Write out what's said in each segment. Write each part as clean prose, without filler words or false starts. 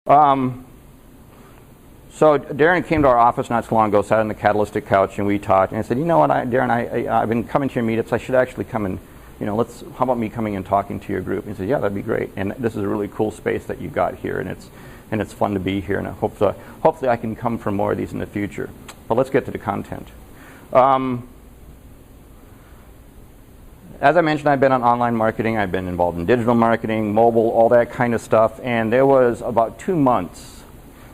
So Darren came to our office not so long ago, sat on the catalytic couch, and we talked. And I said, you know what, Darren, I've been coming to your meetups. I should actually come and, how about me coming and talking to your group? And he said, yeah, that'd be great. And this is a really cool space that you got here, and it's fun to be here. And hopefully I can come for more of these in the future. But let's get to the content. As I mentioned, I've been on online marketing. I've been involved in digital marketing, mobile, all that kind of stuff. And there was about 2 months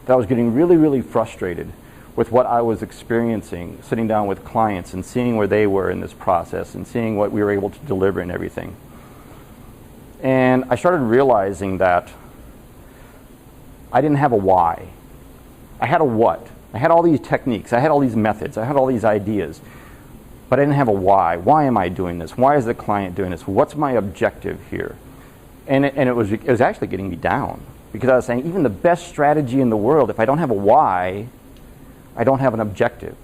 that I was getting really, really frustrated with what I was experiencing, sitting down with clients and seeing where they were in this process and seeing what we were able to deliver and everything. And I started realizing that I didn't have a why. I had a what. I had all these techniques. I had all these methods. I had all these ideas. But I didn't have a why. Why am I doing this? Why is the client doing this? What's my objective here? And it was actually getting me down. Because I was saying, even the best strategy in the world, if I don't have a why, I don't have an objective.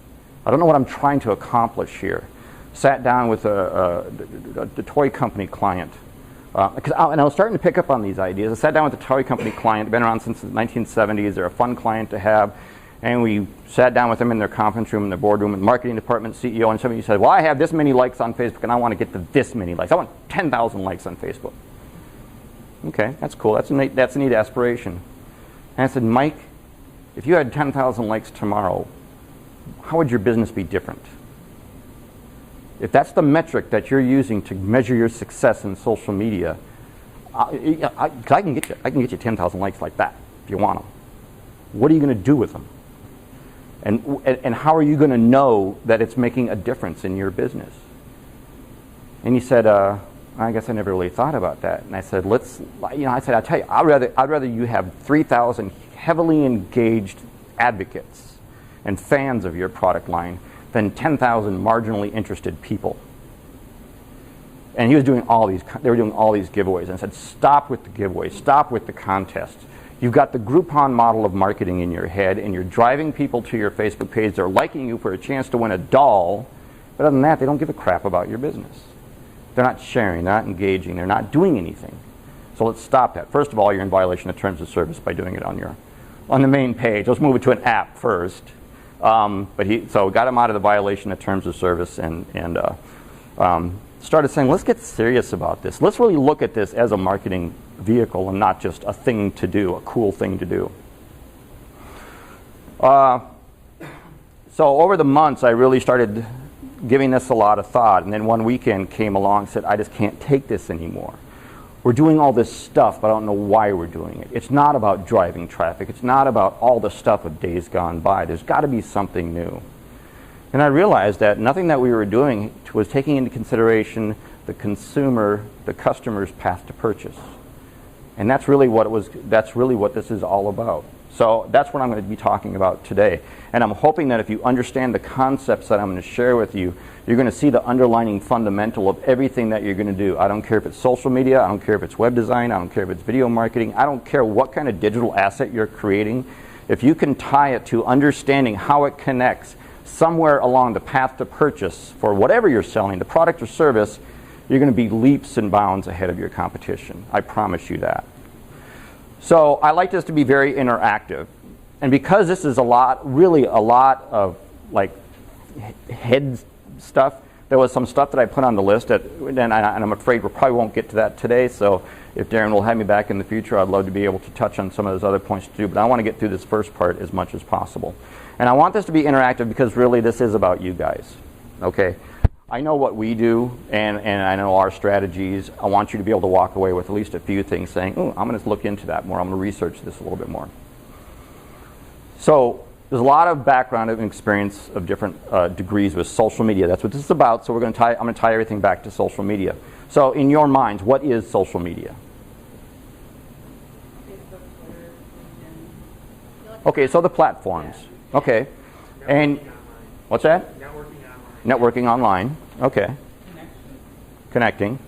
I don't know what I'm trying to accomplish here. Sat down with the toy company client. And I was starting to pick up on these ideas. I sat down with the toy company client, been around since the 1970s. They're a fun client to have. And we sat down with them in their conference room, in their boardroom, and marketing department, CEO, and somebody said, well, I have this many likes on Facebook, and I want to get to this many likes. I want 10,000 likes on Facebook. Okay, that's cool. That's a neat aspiration. And I said, Mike, if you had 10,000 likes tomorrow, how would your business be different? If that's the metric that you're using to measure your success in social media, I can get you 10,000 likes like that if you want them. What are you going to do with them? And how are you going to know that it's making a difference in your business? And he said, I guess I never really thought about that. And I said, I'll tell you, I'd rather you have 3,000 heavily engaged advocates and fans of your product line than 10,000 marginally interested people. And he was doing they were doing all these giveaways. And I said, stop with the giveaways, stop with the contests. You've got the Groupon model of marketing in your head, and you're driving people to your Facebook page. They're liking you for a chance to win a doll. But other than that, they don't give a crap about your business. They're not sharing, they're not engaging, they're not doing anything. So let's stop that. First of all, you're in violation of terms of service by doing it on the main page. Let's move it to an app first. So got him out of the violation of terms of service and started saying, let's get serious about this. Let's really look at this as a marketing vehicle and not just a thing to do, a cool thing to do. So over the months, I really started giving this a lot of thought. And then one weekend came along and said, I just can't take this anymore. We're doing all this stuff, but I don't know why we're doing it. It's not about driving traffic. It's not about all the stuff of days gone by. There's got to be something new. And I realized that nothing that we were doing was taking into consideration the consumer, the customer's path to purchase. And that's really what this is all about. So that's what I'm going to be talking about today. And I'm hoping that if you understand the concepts that I'm going to share with you, you're going to see the underlying fundamental of everything that you're going to do. I don't care if it's social media, I don't care if it's web design, I don't care if it's video marketing, I don't care what kind of digital asset you're creating. If you can tie it to understanding how it connects somewhere along the path to purchase for whatever you're selling, the product or service, you're going to be leaps and bounds ahead of your competition. I promise you that. So I like this to be very interactive. And because this is really a lot of like head stuff, there was some stuff that I put on the list and I'm afraid we probably won't get to that today. So if Darren will have me back in the future, I'd love to be able to touch on some of those other points too. But I want to get through this first part as much as possible. And I want this to be interactive because really this is about you guys. Okay? I know what we do, and I know our strategies. I want you to be able to walk away with at least a few things saying, oh, I'm going to look into that more. I'm going to research this a little bit more. So there's a lot of background and experience of different degrees with social media. That's what this is about. So I'm going to tie everything back to social media. So in your minds, what is social media? Facebook, Twitter, LinkedIn. Okay, so the platforms. Okay. And what's that? Networking online. Okay. Connecting.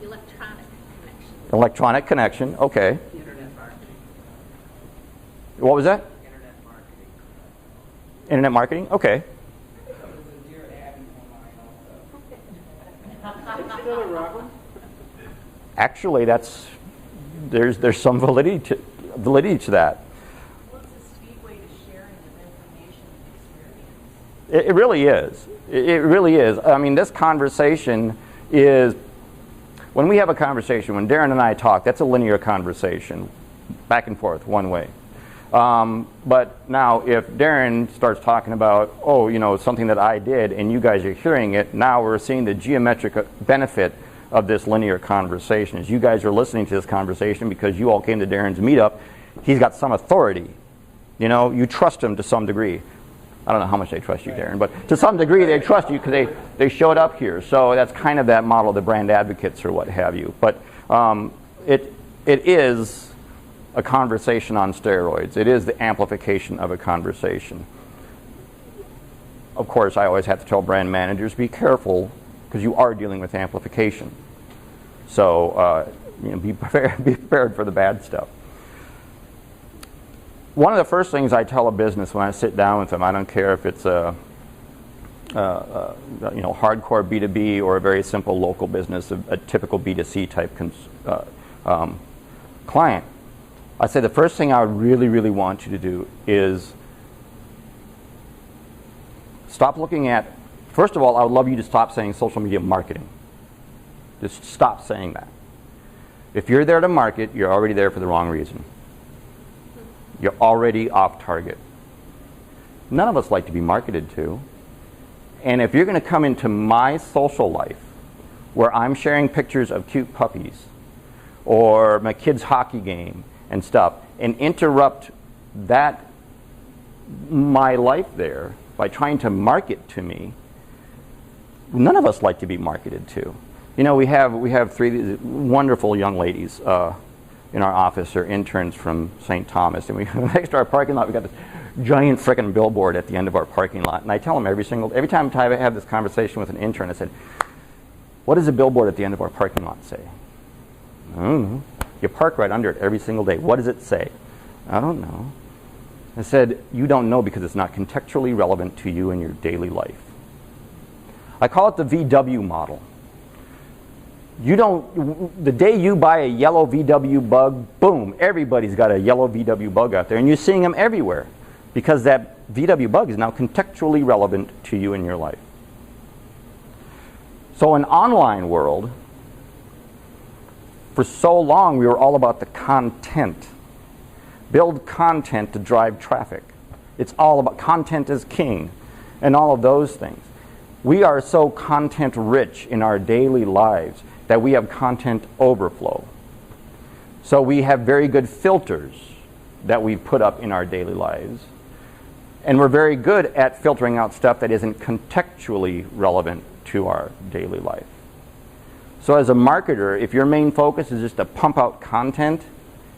Electronic connection. Okay. Internet marketing. What was that? Internet marketing. Internet marketing? Okay. Actually, there's some validity to that. Well, It really is. It really is. I mean, this conversation is, when we have a conversation, when Darren and I talk, that's a linear conversation, back and forth, one way. But now if Darren starts talking about, oh, you know, something that I did and you guys are hearing it, now we're seeing the geometric benefit of this linear conversation. As you guys are listening to this conversation because you all came to Darren's meetup, he's got some authority. You know, you trust him to some degree. I don't know how much they trust you, Darren, but to some degree they trust you because they showed up here. So that's kind of that model, the brand advocates or what have you. But it is a conversation on steroids. It is the amplification of a conversation. Of course, I always have to tell brand managers, be careful because you are dealing with amplification. So you know, be prepared for the bad stuff. One of the first things I tell a business when I sit down with them, I don't care if it's a you know, hardcore B2B or a very simple local business, a typical B2C type client, I say the first thing I would really, really want you to do is stop looking at, first of all, I would love you to stop saying social media marketing. Just stop saying that. If you're there to market, you're already there for the wrong reason. You're already off target. None of us like to be marketed to. And if you're going to come into my social life where I'm sharing pictures of cute puppies or my kid's hockey game and stuff and interrupt that, my life there, by trying to market to me, none of us like to be marketed to. You know, we have three wonderful young ladies in our office. They're interns from St. Thomas, and next to our parking lot we got this giant frickin' billboard at the end of our parking lot. And I tell them every time I have this conversation with an intern, I said, "What does a billboard at the end of our parking lot say?" "I don't know." "You park right under it every single day. What does it say?" "I don't know." I said, "You don't know because it's not contextually relevant to you in your daily life." I call it the VW model. You don't, the day you buy a yellow VW Bug, boom, everybody's got a yellow VW Bug out there, and you're seeing them everywhere because that VW Bug is now contextually relevant to you in your life. So in online world, for so long we were all about the content. Build content to drive traffic. It's all about content is king and all of those things. We are so content rich in our daily lives that we have content overflow. So we have very good filters that we put up in our daily lives. And we're very good at filtering out stuff that isn't contextually relevant to our daily life. So as a marketer, if your main focus is just to pump out content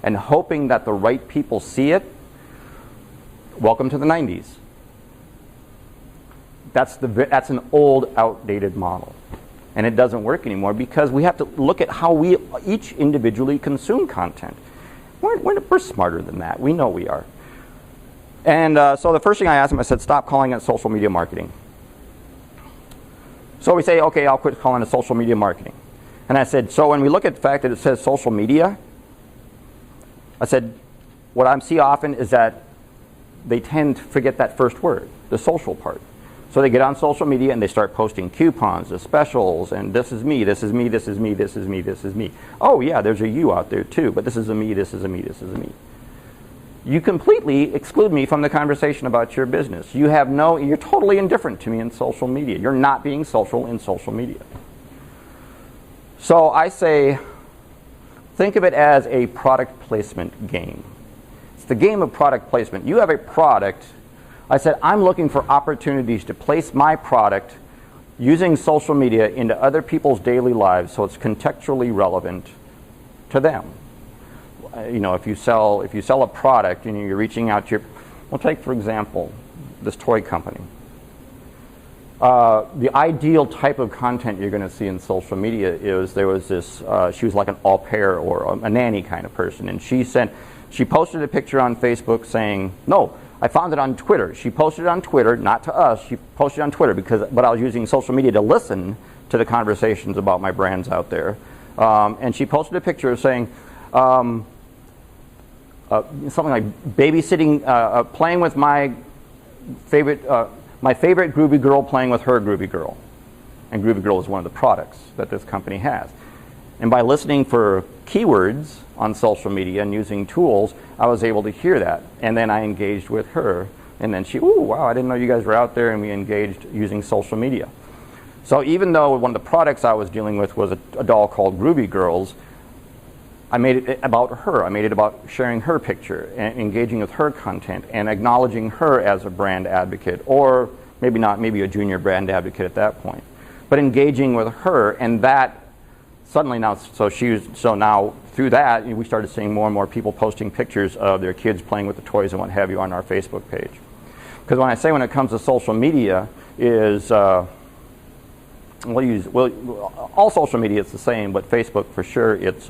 and hoping that the right people see it, welcome to the 90s. That's an old, outdated model. And it doesn't work anymore because we have to look at how we each individually consume content. We're smarter than that. We know we are. And so the first thing I asked him, I said, stop calling it social media marketing. So we say, okay, I'll quit calling it social media marketing. And I said, so when we look at the fact that it says social media, I said, what I see often is that they tend to forget that first word, the social part. So they get on social media and they start posting coupons, the specials, and this is me, this is me, this is me, this is me, this is me. Oh yeah, there's a you out there too, but this is a me, this is a me, this is a me. You completely exclude me from the conversation about your business. You're totally indifferent to me in social media. You're not being social in social media. So I say, think of it as a product placement game. It's the game of product placement. You have a product. I said, I'm looking for opportunities to place my product using social media into other people's daily lives so it's contextually relevant to them. You know, if you sell a product and you're reaching out to your, well, take for example, this toy company. The ideal type of content you're going to see in social media is, there was this, she was like an au pair or a nanny kind of person, and she posted a picture on Facebook saying, no, I found it on Twitter. She posted it on Twitter, not to us, she posted it on Twitter but I was using social media to listen to the conversations about my brands out there. And she posted a picture saying, something like babysitting, playing with my favorite, my favorite groovy girl playing with her groovy girl. And groovy girl is one of the products that this company has. And by listening for keywords on social media and using tools, I was able to hear that. And then I engaged with her. And then she, ooh, wow, I didn't know you guys were out there, and we engaged using social media. So even though one of the products I was dealing with was a doll called Groovy Girls, I made it about her. I made it about sharing her picture and engaging with her content and acknowledging her as a brand advocate, or maybe not, maybe a junior brand advocate at that point. But engaging with her, and that suddenly now, so now through that, we started seeing more and more people posting pictures of their kids playing with the toys and what have you on our Facebook page. Because when I say when it comes to social media is, all social media is the same, but Facebook for sure, it's,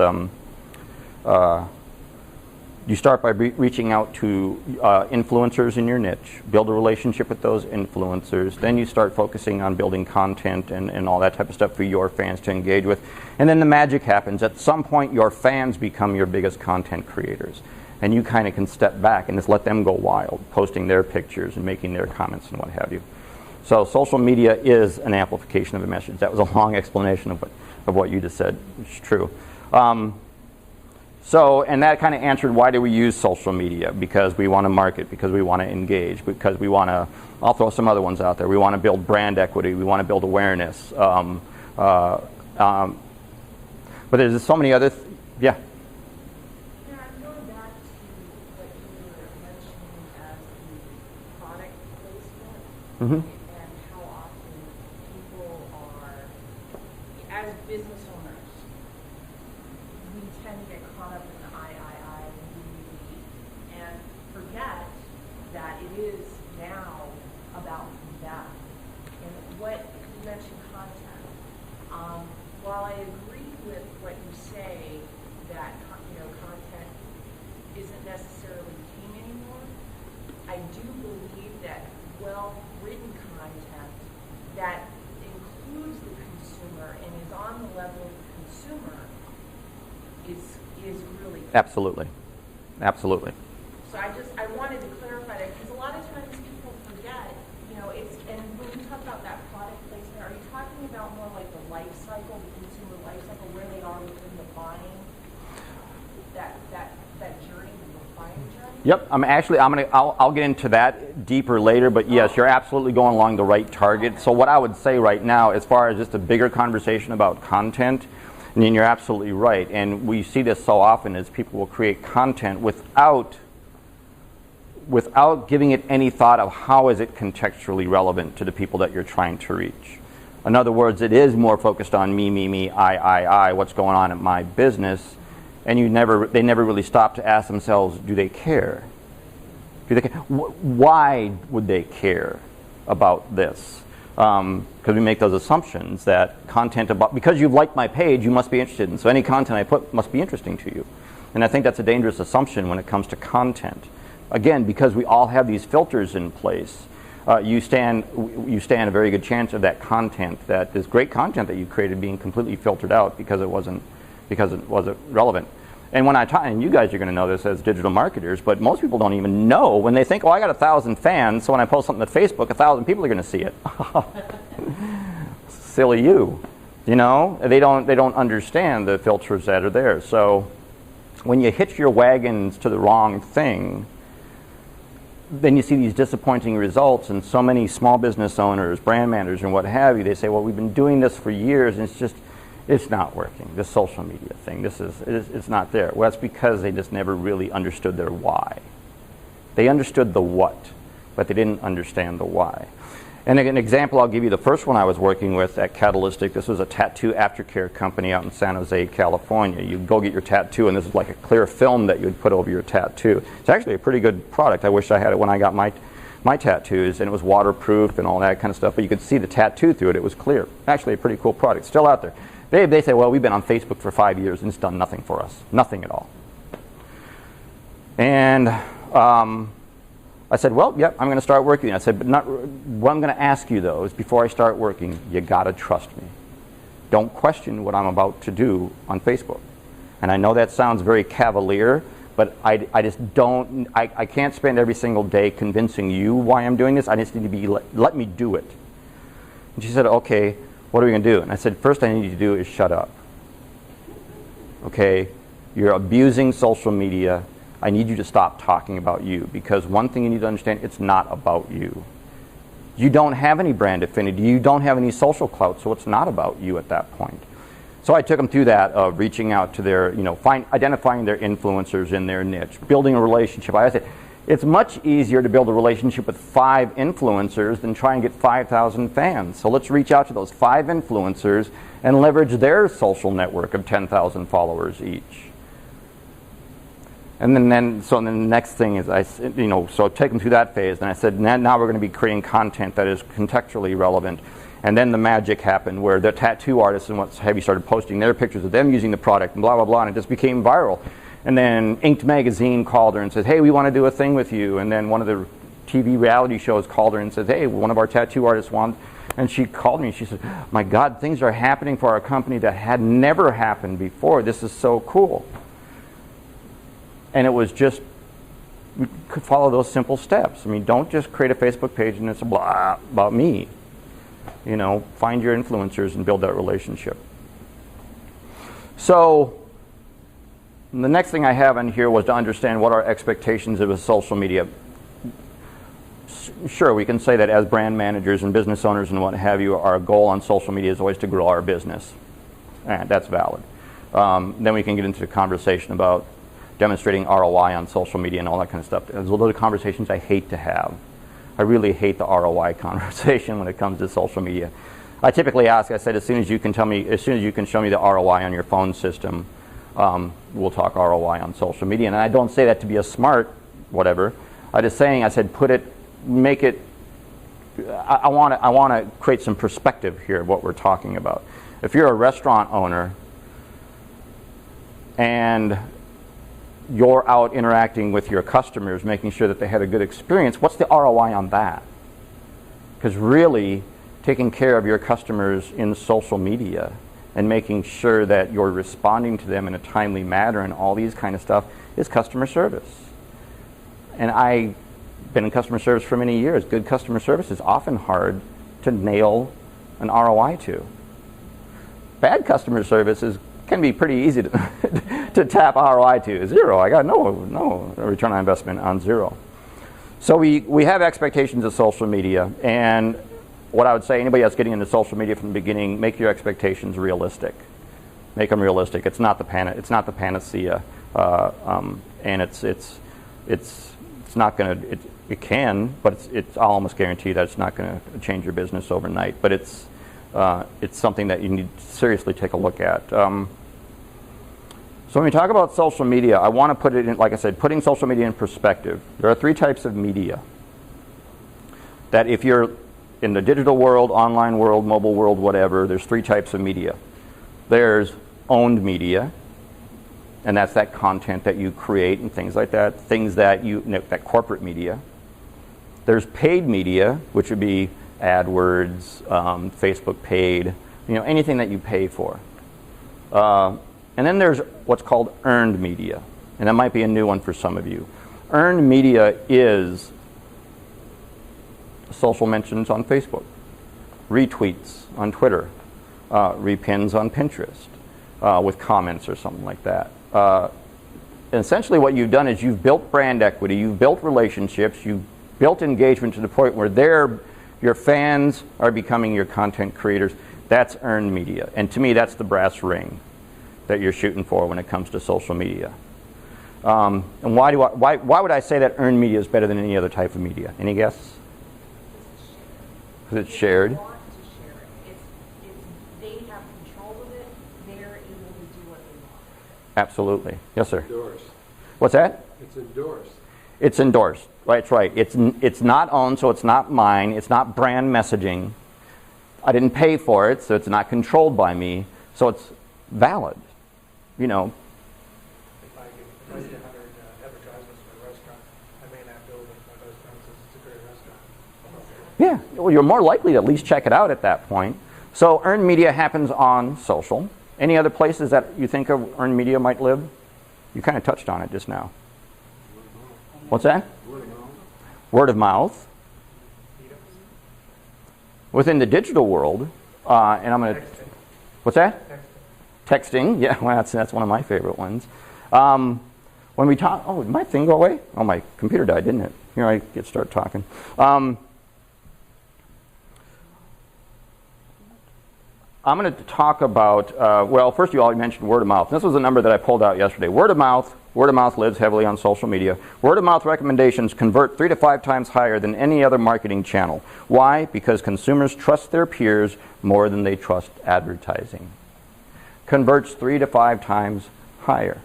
you start by reaching out to influencers in your niche, build a relationship with those influencers, then you start focusing on building content and all that type of stuff for your fans to engage with. And then the magic happens. At some point, your fans become your biggest content creators. And you kind of can step back and just let them go wild, posting their pictures and making their comments and what have you. So social media is an amplification of a message. That was a long explanation of what you just said. It's true. And that kind of answered why do we use social media? Because we want to market, because we want to engage, because we want to, I'll throw some other ones out there. We want to build brand equity. We want to build awareness. But there's so many other, yeah. Yeah, I'm going back to what you were mentioning as the product placement. Mm-hmm. And how often people are, as business owners, we tend to get caught up in the I, and forget that it is now about them. And what you mentioned content. While I agree with what you say that content isn't necessarily king anymore, I do believe that well-written content that includes the consumer and is on the level of the consumer is really good. Absolutely. Absolutely. So I wanted to clarify that because a lot of times people forget, and when you talk about that product placement, are you talking about more like the life cycle, the consumer life cycle, where they are within the buying, that journey, the buying journey? Yep, I'll get into that deeper later, but yes, you're absolutely going along the right target. So what I would say right now, as far as just a bigger conversation about content, and you're absolutely right, and we see this so often is people will create content without giving it any thought of how is it contextually relevant to the people that you're trying to reach. In other words, it is more focused on me, I, what's going on in my business, and they never really stop to ask themselves, do they care? Do they care? Why would they care about this? Because we make those assumptions that content because you've liked my page, you must be interested in. So any content I put must be interesting to you. And I think that's a dangerous assumption when it comes to content. Again, because we all have these filters in place, you stand a very good chance of that content, that this great content that you created, being completely filtered out because it wasn't relevant. And when I talk, and you guys are going to know this as digital marketers, but most people don't even know when they think, oh, I got 1,000 fans, so when I post something to Facebook, 1,000 people are going to see it. Silly you. They don't understand the filters that are there. So when you hitch your wagons to the wrong thing, then you see these disappointing results, and so many small business owners, brand managers, and what have you, they say, well, we've been doing this for years, and it's not working. This social media thing, it's not there. Well, that's because they just never really understood their why. They understood the what, but they didn't understand the why. And an example I'll give you, the first one I was working with at Catalytic, this was a tattoo aftercare company out in San Jose, California. You'd go get your tattoo, and this is like a clear film that you'd put over your tattoo. It's actually a pretty good product. I wish I had it when I got my tattoos, and it was waterproof and all that kind of stuff, but you could see the tattoo through it. It was clear. Actually a pretty cool product. Still out there. They say, well, we've been on Facebook for 5 years, and it's done nothing for us. Nothing at all. And I said, well, yep, I'm going to start working. I said, but what I'm going to ask you, though, is before I start working, you got to trust me. Don't question what I'm about to do on Facebook. And I know that sounds very cavalier, but I just don't, I can't spend every single day convincing you why I'm doing this. I just need to be, let me do it. And she said, okay, what are we going to do? And I said, first I need you to do is shut up. Okay, you're abusing social media. I need you to stop talking about you, because one thing you need to understand, it's not about you. You don't have any brand affinity. You don't have any social clout, so it's not about you at that point. So I took them through that of reaching out to their, identifying their influencers in their niche, building a relationship. I said, it's much easier to build a relationship with 5 influencers than try and get 5,000 fans. So let's reach out to those 5 influencers and leverage their social network of 10,000 followers each. And then the next thing is, so take them through that phase. And I said, now we're going to be creating content that is contextually relevant. And then the magic happened where the tattoo artists and what have you started posting their pictures of them using the product and blah, blah, blah. And it just became viral. And then Inked Magazine called her and said, hey, we want to do a thing with you. And then one of the TV reality shows called her and said, hey, one of our tattoo artists wants. And she called me and she said, my God, things are happening for our company that had never happened before. This is so cool. And it was just, we could follow those simple steps. I mean, don't just create a Facebook page and it's blah about me. Find your influencers and build that relationship. So the next thing I have in here was to understand what our expectations of social media. Sure, we can say that as brand managers and business owners and what have you, our goal on social media is always to grow our business. And that's valid. Then we can get into the conversation about demonstrating ROI on social media and all that kind of stuff. There's a lot of conversations I hate to have. I really hate the ROI conversation when it comes to social media. I typically ask, I said, as soon as you can show me the ROI on your phone system, we'll talk ROI on social media. And I don't say that to be a smart whatever. I said, make it, I want to create some perspective here of what we're talking about. If you're a restaurant owner and you're out interacting with your customers, making sure that they had a good experience, what's the ROI on that? Because really, taking care of your customers in social media and making sure that you're responding to them in a timely manner and all these kind of stuff is customer service. And I've been in customer service for many years. Good customer service is often hard to nail an ROI to. Bad customer service can be pretty easy to tap ROI to. 0. I got no return on investment on 0. So we have expectations of social media, and what I would say, anybody that's getting into social media from the beginning, make your expectations realistic. Make them realistic. It's not the panacea, and it's not going to. It can, but I'll almost guarantee that it's not going to change your business overnight. But it's something that you need to seriously take a look at. So when we talk about social media, I want to put it in, like I said, putting social media in perspective. There are 3 types of media. That if you're in the digital world, online world, mobile world, whatever, there's 3 types of media. There's owned media, and that's that content that you create and things like that, things that that corporate media. There's paid media, which would be AdWords, Facebook paid, anything that you pay for. And then there's what's called earned media, and that might be a new one for some of you. Earned media is social mentions on Facebook, retweets on Twitter, repins on Pinterest with comments or something like that. And essentially what you've done is you've built brand equity, you've built relationships, you've built engagement to the point where your fans are becoming your content creators. That's earned media. And to me, that's the brass ring that you're shooting for when it comes to social media. And why would I say that earned media is better than any other type of media? Any guess? Because it's shared. They want to share it. They have control of it. They're able to do what they want. Absolutely. Yes, sir. Endorsed. What's that? It's endorsed. It's endorsed. That's right. It's not owned, so it's not mine. It's not brand messaging. I didn't pay for it, so it's not controlled by me. So it's valid. If I see 100 advertisements for a restaurant, I may not build it by those terms as it's a great restaurant. Yeah, well, you're more likely to at least check it out at that point. So earned media happens on social. Any other places that you think of earned media might live? You kind of touched on it just now. What's that? Word of mouth. Within the digital world, and I'm going to... What's that? Texting. Yeah, well, that's one of my favorite ones. When we talk... Oh, did my thing go away? Oh, my computer died, didn't it? Here, I start talking. I'm going to talk about, well, first of all, you mentioned word of mouth. This was a number that I pulled out yesterday. Word of mouth lives heavily on social media. Word of mouth recommendations convert 3 to 5 times higher than any other marketing channel. Why? Because consumers trust their peers more than they trust advertising. Converts 3 to 5 times higher.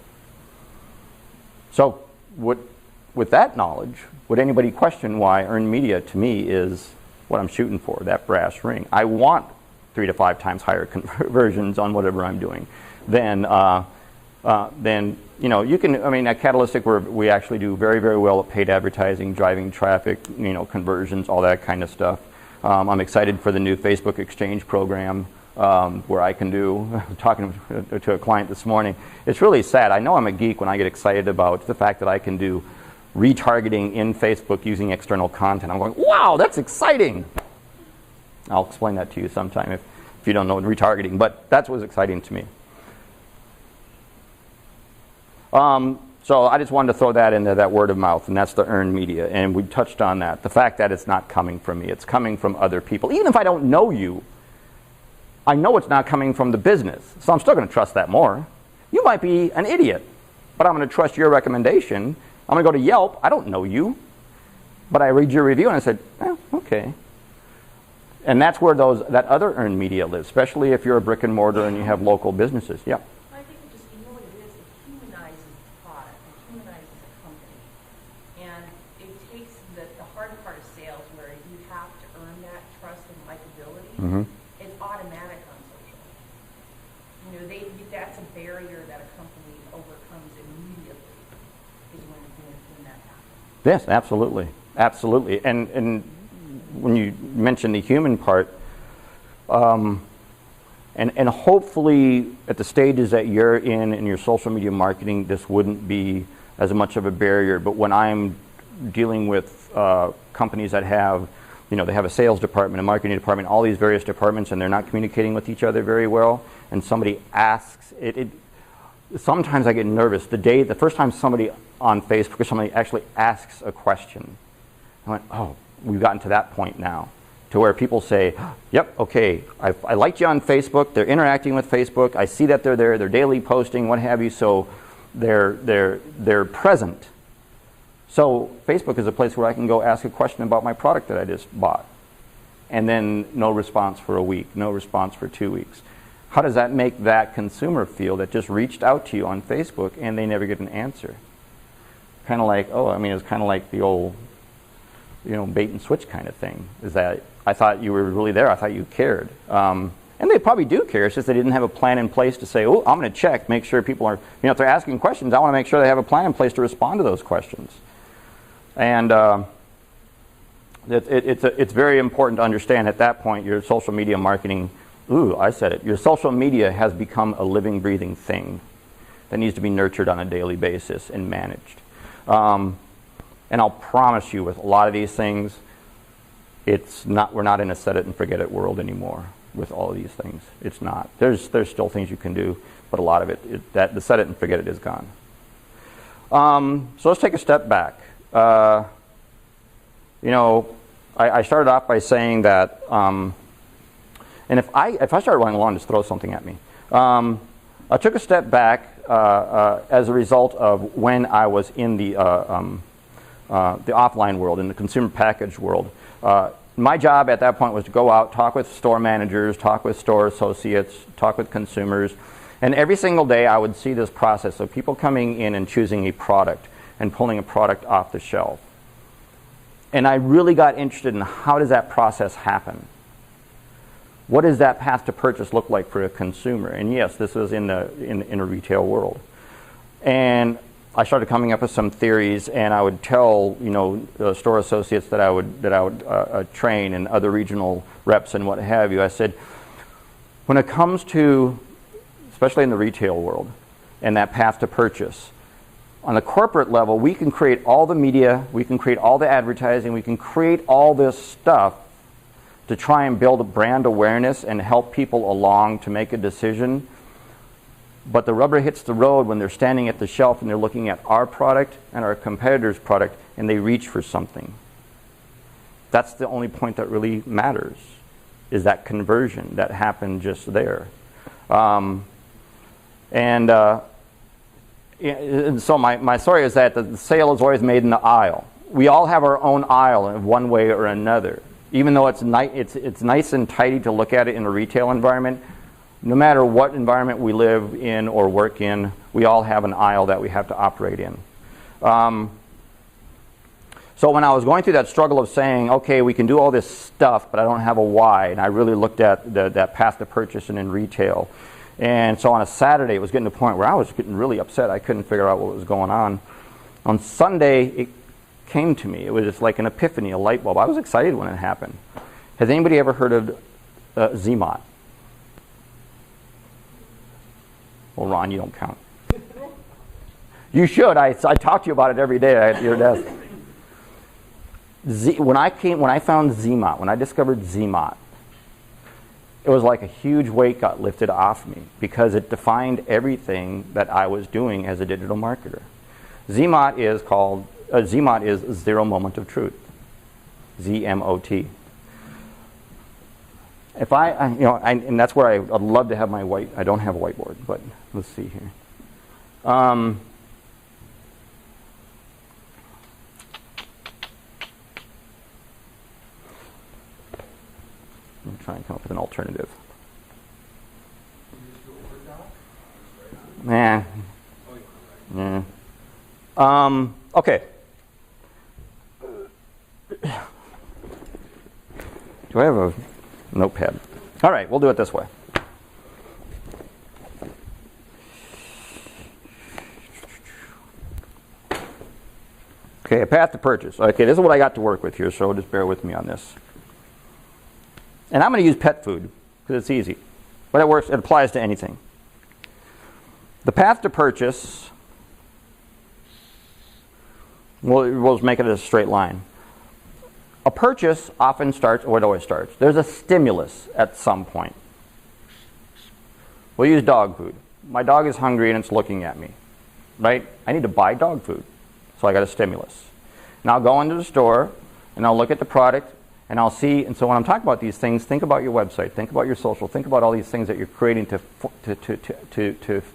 So, with that knowledge, would anybody question why earned media to me is what I'm shooting for, that brass ring? I want 3 to 5 times higher conversions on whatever I'm doing than you know, you can, I mean, at Catalytic we actually do very, very well at paid advertising, driving traffic, you know, conversions, all that kind of stuff. I'm excited for the new Facebook Exchange program where I can do, talking to a client this morning, it's really sad. I know I'm a geek when I get excited about the fact that I can do retargeting in Facebook using external content. I'm going, wow, that's exciting. I'll explain that to you sometime if you don't know retargeting, but that's what's exciting to me. So I just wanted to throw that into that word of mouth, and that's the earned media, and we touched on that. The fact that it's not coming from me, it's coming from other people. Even if I don't know you, I know it's not coming from the business, so I'm still going to trust that more. You might be an idiot, but I'm going to trust your recommendation. I'm going to go to Yelp. I don't know you, but I read your review and I said, okay. And that's where that other earned media lives, especially if you're a brick and mortar and you have local businesses. Yeah. I think it just, you know what it is? It humanizes the product. It humanizes the company. And it takes the hard part of sales where you have to earn that trust and likability. Mm-hmm. It's automatic on social. You know, that's a barrier that a company overcomes immediately is when that happens. Yes, absolutely. Absolutely. And when you mention the human part, and hopefully at the stages that you're in your social media marketing, this wouldn't be as much of a barrier. But when I'm dealing with companies that have, you know, they have a sales department, a marketing department, all these various departments, and they're not communicating with each other very well, and somebody asks, sometimes I get nervous. The first time somebody on Facebook or somebody actually asks a question, I went, oh, we've gotten to that point now, to where people say, yep, okay, I liked you on Facebook, they're interacting with Facebook, I see that they're there, they're daily posting, what have you, so they're present. So Facebook is a place where I can go ask a question about my product that I just bought. And then no response for a week, no response for 2 weeks. How does that make that consumer feel that just reached out to you on Facebook and they never get an answer? Kind of like, oh, I mean, it's kind of like the old, you know, bait and switch kind of thing. Is that I thought you were really there, I thought you cared. And they probably do care, it's just they didn't have a plan in place to say, oh, I'm going to check, make sure people are, you know, if they're asking questions, I want to make sure they have a plan in place to respond to those questions. And it's very important to understand at that point your social media marketing, I said it, your social media has become a living, breathing thing that needs to be nurtured on a daily basis and managed. And I'll promise you with a lot of these things, we're not in a set it and forget it world anymore with all of these things. It's not. There's still things you can do, but a lot of the set it and forget it is gone. So let's take a step back. You know, I started off by saying that, and if I start running along, just throw something at me. I took a step back as a result of when I was in the offline world, in the consumer package world. My job at that point was to go out, talk with store managers, talk with store associates, talk with consumers, and every single day I would see this process of people coming in and choosing a product and pulling a product off the shelf. And I really got interested in how does that process happen? What does that path to purchase look like for a consumer? And yes, this was in a retail world. And I started coming up with some theories, and I would tell, you know, store associates that I would train and other regional reps and what have you. I said, when it comes to, especially in the retail world, and that path to purchase, On the corporate level, we can create all the media, we can create all the advertising, we can create all this stuff to try and build a brand awareness and help people along to make a decision. But the rubber hits the road when they're standing at the shelf and they're looking at our product and our competitor's product and they reach for something. That's the only point that really matters, is that conversion that happened just there. And so my story is that the sale is always made in the aisle. We all have our own aisle in one way or another. Even though it's nice and tidy to look at it in a retail environment, no matter what environment we live in or work in, we all have an aisle that we have to operate in. So when I was going through that struggle of saying, okay, we can do all this stuff, but I don't have a why, and I really looked at that path to purchase and in retail. And so on a Saturday, it was getting to the point where I was getting really upset. I couldn't figure out what was going on. On Sunday, it came to me. It was just like an epiphany, a light bulb. I was excited when it happened. Has anybody ever heard of ZMOT? Well, Ron, you don't count. You should. I talk to you about it every day at your desk. When I found ZMOT, when I discovered ZMOT, it was like a huge weight got lifted off me because it defined everything that I was doing as a digital marketer. ZMOT is zero moment of truth. ZMOT. If and that's where I'd love to have my I don't have a whiteboard, but let's see here. I'm trying to come up with an alternative. Nah. Yeah. Okay. Do I have a notepad? All right, we'll do it this way. Okay, a path to purchase. Okay, this is what I got to work with here, so just bear with me on this. And I'm going to use pet food because it's easy, but it works. It applies to anything. The path to purchase, we'll just make it a straight line. A purchase often starts, or it always starts. There's a stimulus at some point. We'll use dog food. My dog is hungry and it's looking at me, right? I need to buy dog food, so I got a stimulus. And I'll go into the store and I'll look at the product and I'll see. And so when I'm talking about these things, think about your website, think about your social, think about all these things that you're creating to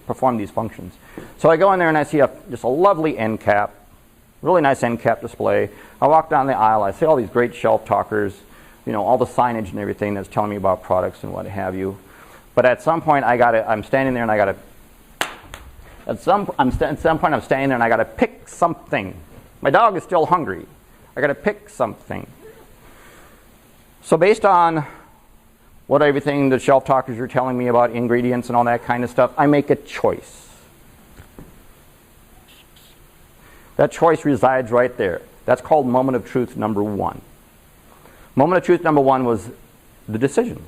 perform these functions. So I go in there and I see just a lovely end cap. Really nice end cap display. I walk down the aisle. I see all these great shelf talkers, all the signage and everything that's telling me about products and what have you. But at some point, I'm standing there and I got to. At some point, I'm standing there and I got to pick something. My dog is still hungry. I got to pick something. So based on what everything the shelf talkers are telling me about ingredients and all that kind of stuff, I make a choice. That choice resides right there. That's called moment of truth number one. Moment of truth number one was the decision.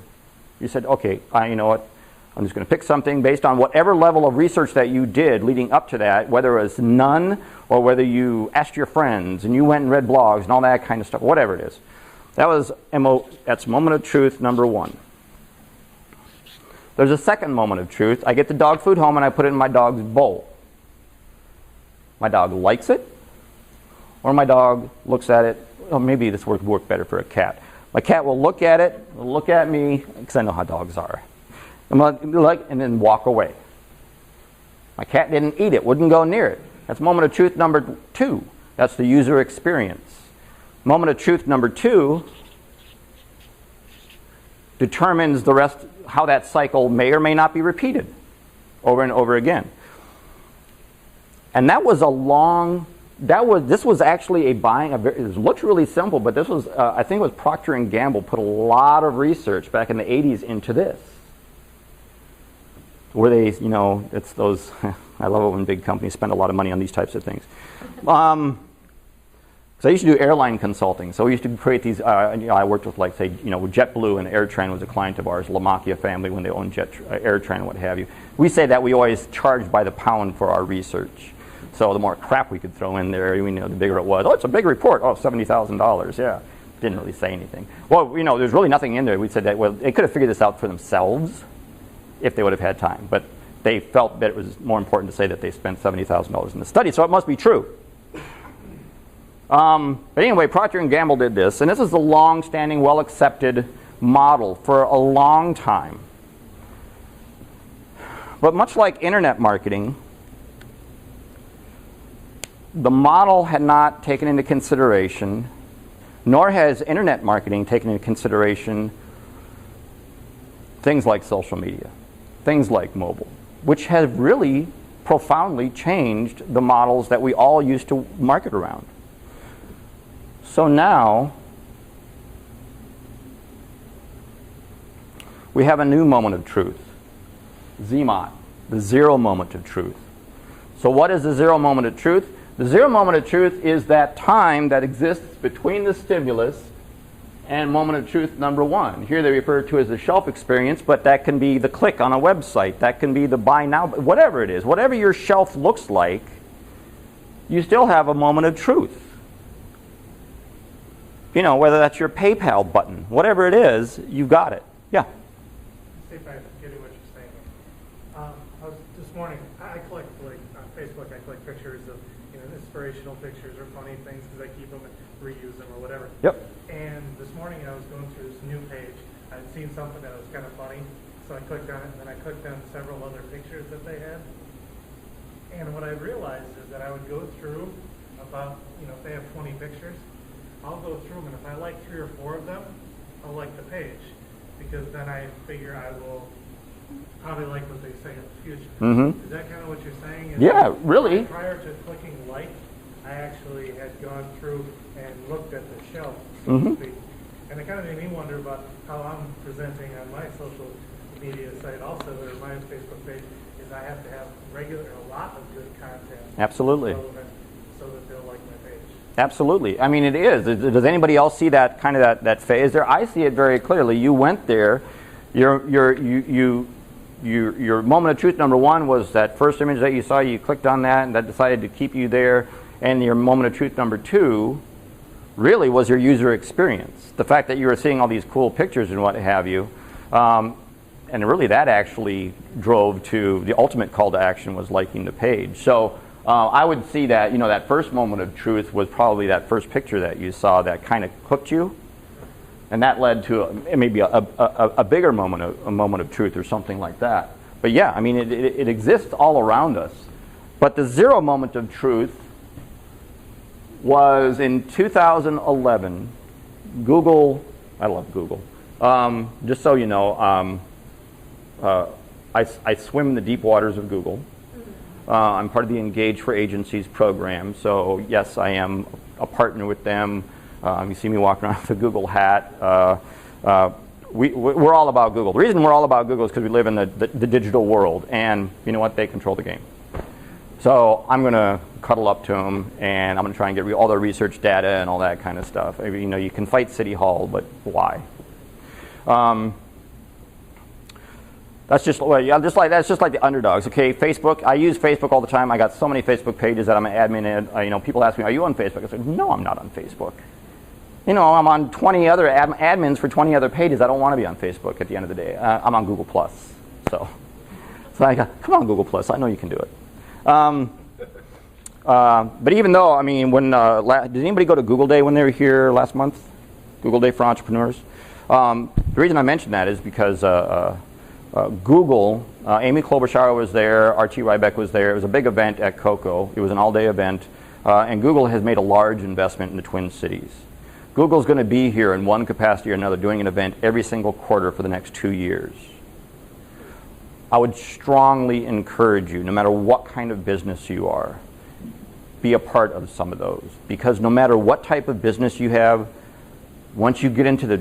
You said, okay, you know what? I'm just going to pick something based on whatever level of research that you did leading up to that, whether it was none or whether you asked your friends and you went and read blogs and all that kind of stuff, whatever it is. That's moment of truth number one. There's a second moment of truth. I get the dog food home and I put it in my dog's bowl. My dog likes it, or my dog looks at it. Oh, maybe this would work better for a cat. My cat will look at it, will look at me, because I know how dogs are, and then walk away. My cat didn't eat it, wouldn't go near it. That's moment of truth number two. That's the user experience. Moment of truth number two determines the rest, how that cycle may or may not be repeated over and over again. And that was this was actually it looks really simple, but this was, I think it was Procter & Gamble put a lot of research back in the 80s into this. Where they, it's those, I love it when big companies spend a lot of money on these types of things. So I used to do airline consulting. So we used to create these, I worked with JetBlue and AirTran was a client of ours, Lamachia family when they owned AirTran and what have you. We say that we always charge by the pound for our research. So the more crap we could throw in there, the bigger it was. Oh, it's a big report. Oh, $70,000. Yeah. Didn't really say anything. Well, there's really nothing in there. We said that, well, they could have figured this out for themselves if they would have had time. But they felt that it was more important to say that they spent $70,000 in the study, so it must be true. But anyway, Procter & Gamble did this, and this is the long-standing, well-accepted model for a long time. But much like internet marketing, the model had not taken into consideration, nor has internet marketing taken into consideration, things like social media, things like mobile, which have really profoundly changed the models that we all used to market around. So now, we have a new moment of truth, ZMOT, the zero moment of truth. So what is the zero moment of truth? The zero moment of truth is that time that exists between the stimulus and moment of truth number one. Here they refer to as the shelf experience, but that can be the click on a website. That can be the buy now, whatever it is. Whatever your shelf looks like, you still have a moment of truth. Whether that's your PayPal button, whatever it is, you got it. Yeah? See if I'm getting what you're saying. This morning, I collect, on Facebook, I collect pictures of inspirational pictures or funny things because I keep them and reuse them or whatever. Yep. And this morning I was going through this new page. I'd seen something that was kind of funny, so I clicked on it, and then I clicked on several other pictures that they had. And what I realized is that I would go through about, if they have 20 pictures, I'll go through them, and if I like 3 or 4 of them, I'll like the page, because then I figure I will probably like what they say in the future. Mm-hmm. Is that kind of what you're saying? Yeah, really. Prior to clicking like, I actually had gone through and looked at the shelf, so Mm-hmm. to speak. And it kind of made me wonder about how I'm presenting on my social media site also, or my Facebook page, is I have to have a lot of good content. Absolutely. So that they'll like my page. Absolutely. I mean, it is. Does anybody else see that kind of that phase there? I see it very clearly. You went there. Your moment of truth number one was that first image that you saw. You clicked on that, and that decided to keep you there. And your moment of truth number two really was your user experience. The fact that you were seeing all these cool pictures and what have you. And really that actually drove to the ultimate call to action was liking the page. So I would see that, that first moment of truth was probably that first picture that you saw that kind of hooked you. And that led to maybe a bigger moment of truth or something like that. But yeah, I mean, it exists all around us. But the zero moment of truth was in 2011. Google, I love Google. Just so you know, I swim in the deep waters of Google. I'm part of the Engage for Agencies program. So yes, I am a partner with them. You see me walking around with a Google hat. We're all about Google. The reason we're all about Google is because we live in the digital world, and you know what? They control the game. So I'm going to cuddle up to them, and I'm going to try and get all their research data and all that kind of stuff. I mean, you can fight City Hall, but why? That's just like the underdogs. Okay, Facebook. I use Facebook all the time. I got so many Facebook pages that I'm an admin in. People ask me, "Are you on Facebook?" I said, "No, I'm not on Facebook." I'm on 20 other admins for 20 other pages. I don't want to be on Facebook at the end of the day. I'm on Google Plus. So I got, come on, Google Plus. I know you can do it. But even though, I mean, did anybody go to Google Day when they were here last month? Google Day for Entrepreneurs. The reason I mentioned that is because Google, Amy Klobuchar was there, R.T. Rybeck was there. It was a big event at COCO. It was an all-day event. And Google has made a large investment in the Twin Cities. Google's going to be here in one capacity or another doing an event every single quarter for the next 2 years. I would strongly encourage you, no matter what kind of business you are, be a part of some of those. Because no matter what type of business you have, once you get into the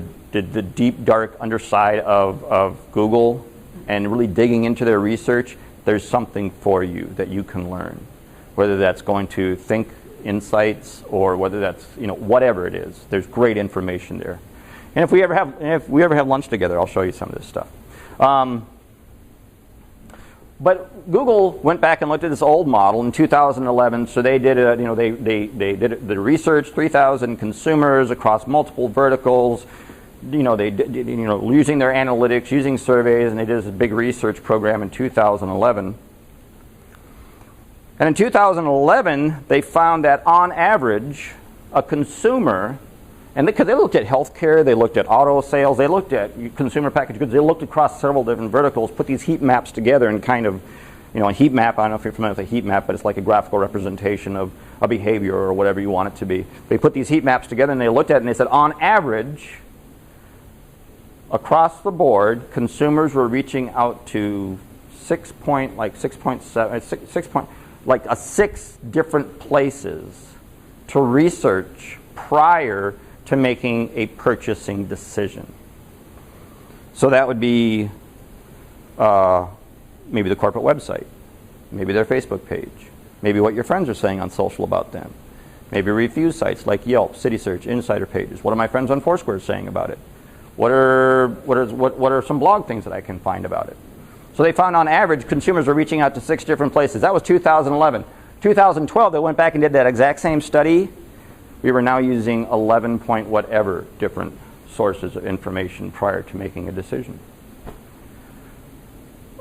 deep, dark underside of Google and really digging into their research, there's something for you that you can learn. Whether that's going to think insights or whether that's, whatever it is. There's great information there. And if we ever have lunch together, I'll show you some of this stuff. But Google went back and looked at this old model in 2011. So they did they did the research, 3,000 consumers across multiple verticals. They did, using their analytics, using surveys, and they did this big research program in 2011. And in 2011, they found that on average, a consumer, and because they looked at healthcare, they looked at auto sales, they looked at consumer packaged goods, they looked across several different verticals, put these heat maps together and kind of, a heat map, I don't know if you're familiar with a heat map, but it's like a graphical representation of a behavior or whatever you want it to be. They put these heat maps together and they looked at it and they said, on average, across the board, consumers were reaching out to 6 different places to research prior to making a purchasing decision. So that would be maybe the corporate website, maybe their Facebook page, maybe what your friends are saying on social about them, maybe review sites like Yelp, CitySearch, Insider pages. What are my friends on Foursquare saying about it? What are some blog things that I can find about it? So they found on average consumers were reaching out to 6 different places. That was 2011. 2012, they went back and did that exact same study. We were now using 11 point whatever different sources of information prior to making a decision.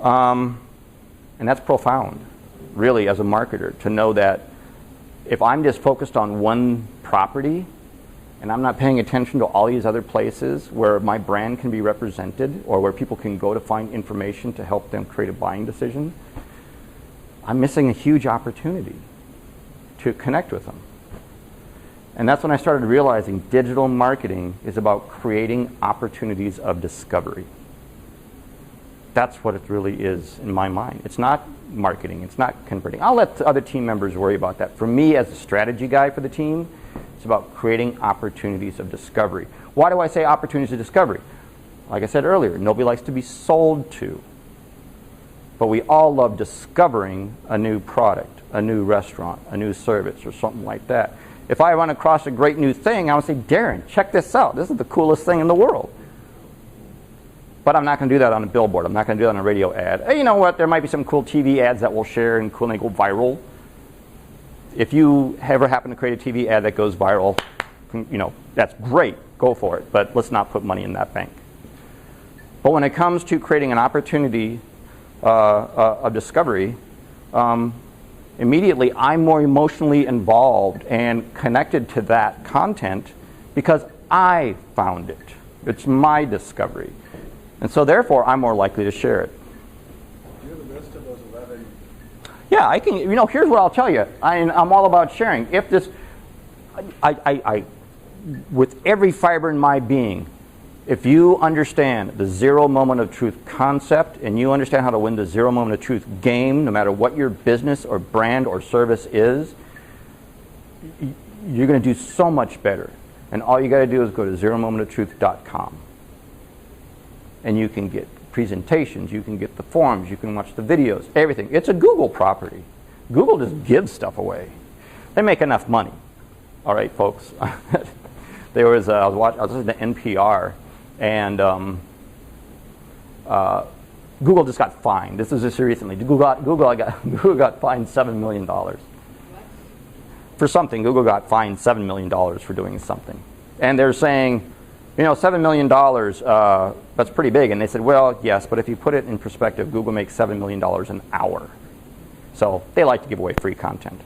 And that's profound, really, as a marketer, to know that if I'm just focused on one property and I'm not paying attention to all these other places where my brand can be represented or where people can go to find information to help them create a buying decision, I'm missing a huge opportunity to connect with them. And that's when I started realizing digital marketing is about creating opportunities of discovery. That's what it really is in my mind. It's not marketing. It's not converting. I'll let the other team members worry about that. For me, as a strategy guy for the team, it's about creating opportunities of discovery. Why do I say opportunities of discovery? Like I said earlier, nobody likes to be sold to. But we all love discovering a new product, a new restaurant, a new service, or something like that. If I run across a great new thing, I would say, Darren, check this out. This is the coolest thing in the world. But I'm not going to do that on a billboard. I'm not going to do that on a radio ad. Hey, you know what? There might be some cool TV ads that we'll share and cool and they go viral. If you ever happen to create a TV ad that goes viral, that's great. Go for it. But let's not put money in that bank. But when it comes to creating an opportunity of discovery, immediately I'm more emotionally involved and connected to that content because I found it. It's my discovery. And so therefore, I'm more likely to share it. Do you have the list of those 11? Yeah, I can. Here's what I'll tell you. I'm all about sharing. If this, with every fiber in my being, if you understand the zero moment of truth concept and you understand how to win the zero moment of truth game, no matter what your business or brand or service is, you're going to do so much better. And all you got to do is go to zeromomentoftruth.com. And you can get presentations, you can get the forums, you can watch the videos, everything. It's a Google property. Google just gives stuff away. They make enough money. All right, folks. I was listening to NPR, and Google just got fined. This was just recently. Google got fined $7 million. For something. Google got fined $7 million for doing something. And they're saying, $7 million, that's pretty big. And they said, well, yes, but if you put it in perspective, Google makes $7 million an hour. So they like to give away free content.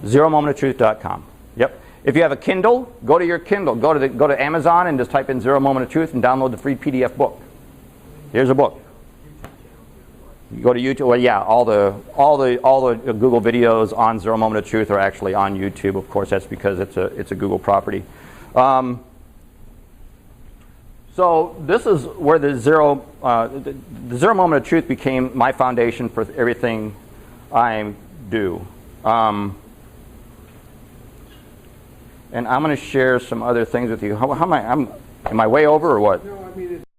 Zeromomentoftruth.com. Yep. If you have a Kindle, go to your Kindle. Go to Amazon and just type in Zero Moment of Truth and download the free PDF book. Here's a book. You go to YouTube. Well, yeah, all the Google videos on Zero Moment of Truth are actually on YouTube. Of course, that's because it's a Google property. So this is where the zero moment of truth became my foundation for everything I do. And I'm going to share some other things with you. How am I? Am I way over or what? No, I mean